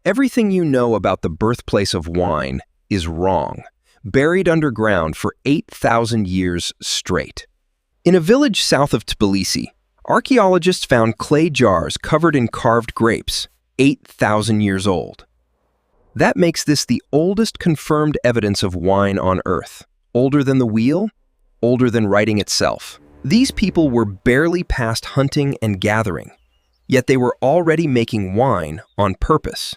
Everything you know about the birthplace of wine is wrong, buried underground for 8,000 years straight. In a village south of Tbilisi, archaeologists found clay jars covered in carved grapes, 8,000 years old. That makes this the oldest confirmed evidence of wine on Earth. Older than the wheel, older than writing itself. These people were barely past hunting and gathering, yet they were already making wine on purpose.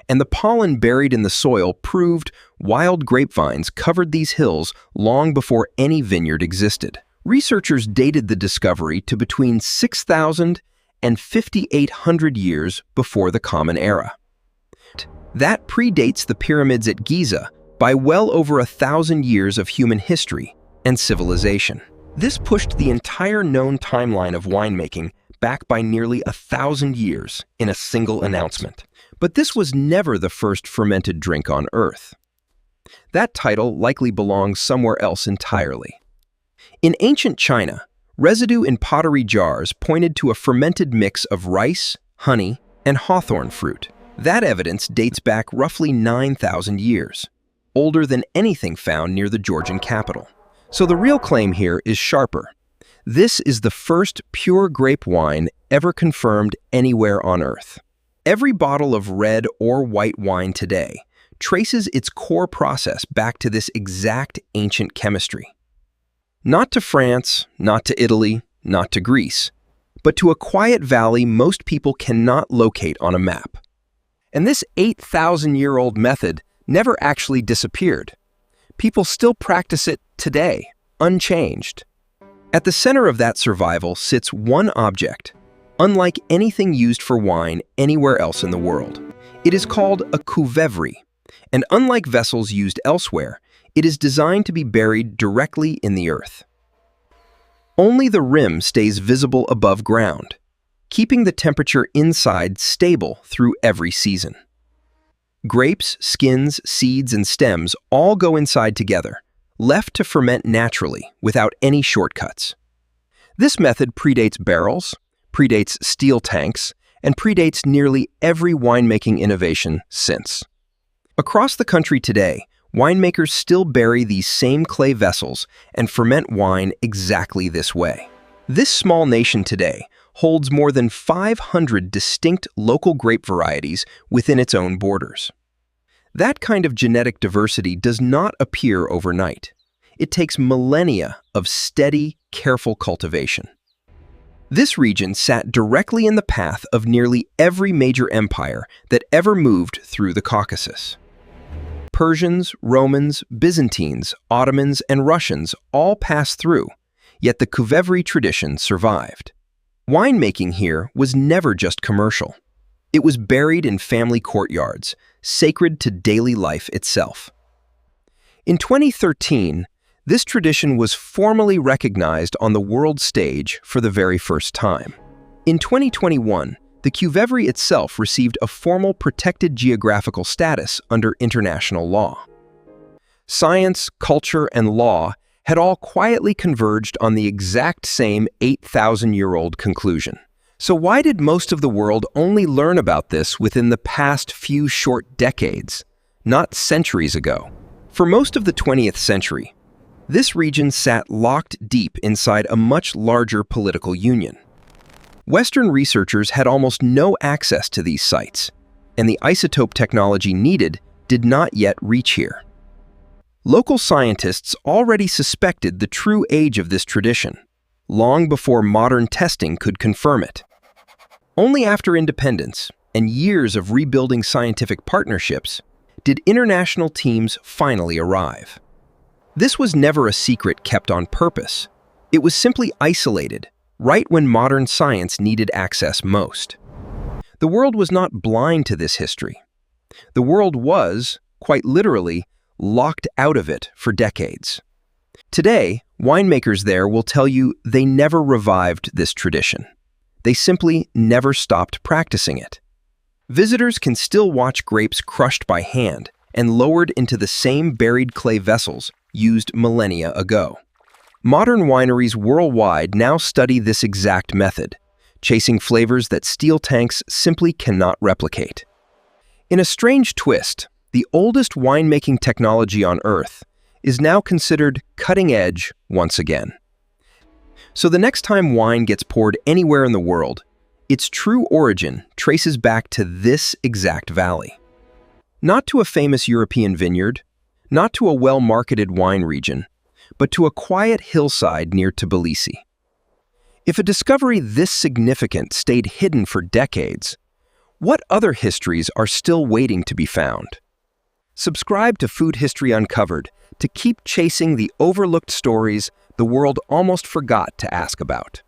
And the pollen buried in the soil proved wild grapevines covered these hills long before any vineyard existed. Researchers dated the discovery to between 6,000 and 5,800 years before the Common Era. That predates the pyramids at Giza by well over 1,000 years of human history and civilization. This pushed the entire known timeline of winemaking back by nearly 1,000 years in a single announcement. But this was never the first fermented drink on Earth. That title likely belongs somewhere else entirely. In ancient China, residue in pottery jars pointed to a fermented mix of rice, honey, and hawthorn fruit. That evidence dates back roughly 9,000 years, older than anything found near the Georgian capital. So the real claim here is sharper. This is the first pure grape wine ever confirmed anywhere on Earth. Every bottle of red or white wine today traces its core process back to this exact ancient chemistry. Not to France, not to Italy, not to Greece, but to a quiet valley most people cannot locate on a map. And this 8,000-year-old method never actually disappeared. People still practice it today, unchanged. At the center of that survival sits one object, unlike anything used for wine anywhere else in the world. It is called a qvevri, and unlike vessels used elsewhere, it is designed to be buried directly in the earth. Only the rim stays visible above ground, keeping the temperature inside stable through every season. Grapes, skins, seeds, and stems all go inside together, left to ferment naturally without any shortcuts. This method predates barrels, predates steel tanks, and predates nearly every winemaking innovation since. Across the country today, winemakers still bury these same clay vessels and ferment wine exactly this way. This small nation today holds more than 500 distinct local grape varieties within its own borders. That kind of genetic diversity does not appear overnight. It takes millennia of steady, careful cultivation. This region sat directly in the path of nearly every major empire that ever moved through the Caucasus. Persians, Romans, Byzantines, Ottomans, and Russians all passed through, yet the qvevri tradition survived. Winemaking here was never just commercial. It was buried in family courtyards, sacred to daily life itself. In 2013, this tradition was formally recognized on the world stage for the very first time. In 2021, the qvevri itself received a formal protected geographical status under international law. Science, culture, and law had all quietly converged on the exact same 8,000-year-old conclusion. So why did most of the world only learn about this within the past few short decades, not centuries ago? For most of the 20th century, this region sat locked deep inside a much larger political union. Western researchers had almost no access to these sites, and the isotope technology needed did not yet reach here. Local scientists already suspected the true age of this tradition, long before modern testing could confirm it. Only after independence and years of rebuilding scientific partnerships did international teams finally arrive. This was never a secret kept on purpose. It was simply isolated, right when modern science needed access most. The world was not blind to this history. The world was, quite literally, locked out of it for decades. Today, winemakers there will tell you they never revived this tradition. They simply never stopped practicing it. Visitors can still watch grapes crushed by hand and lowered into the same buried clay vessels used millennia ago. Modern wineries worldwide now study this exact method, chasing flavors that steel tanks simply cannot replicate. In a strange twist, the oldest winemaking technology on Earth is now considered cutting edge once again. So the next time wine gets poured anywhere in the world, its true origin traces back to this exact valley. Not to a famous European vineyard, not to a well-marketed wine region, but to a quiet hillside near Tbilisi. If a discovery this significant stayed hidden for decades, what other histories are still waiting to be found? Subscribe to Food History Uncovered to keep chasing the overlooked stories the world almost forgot to ask about.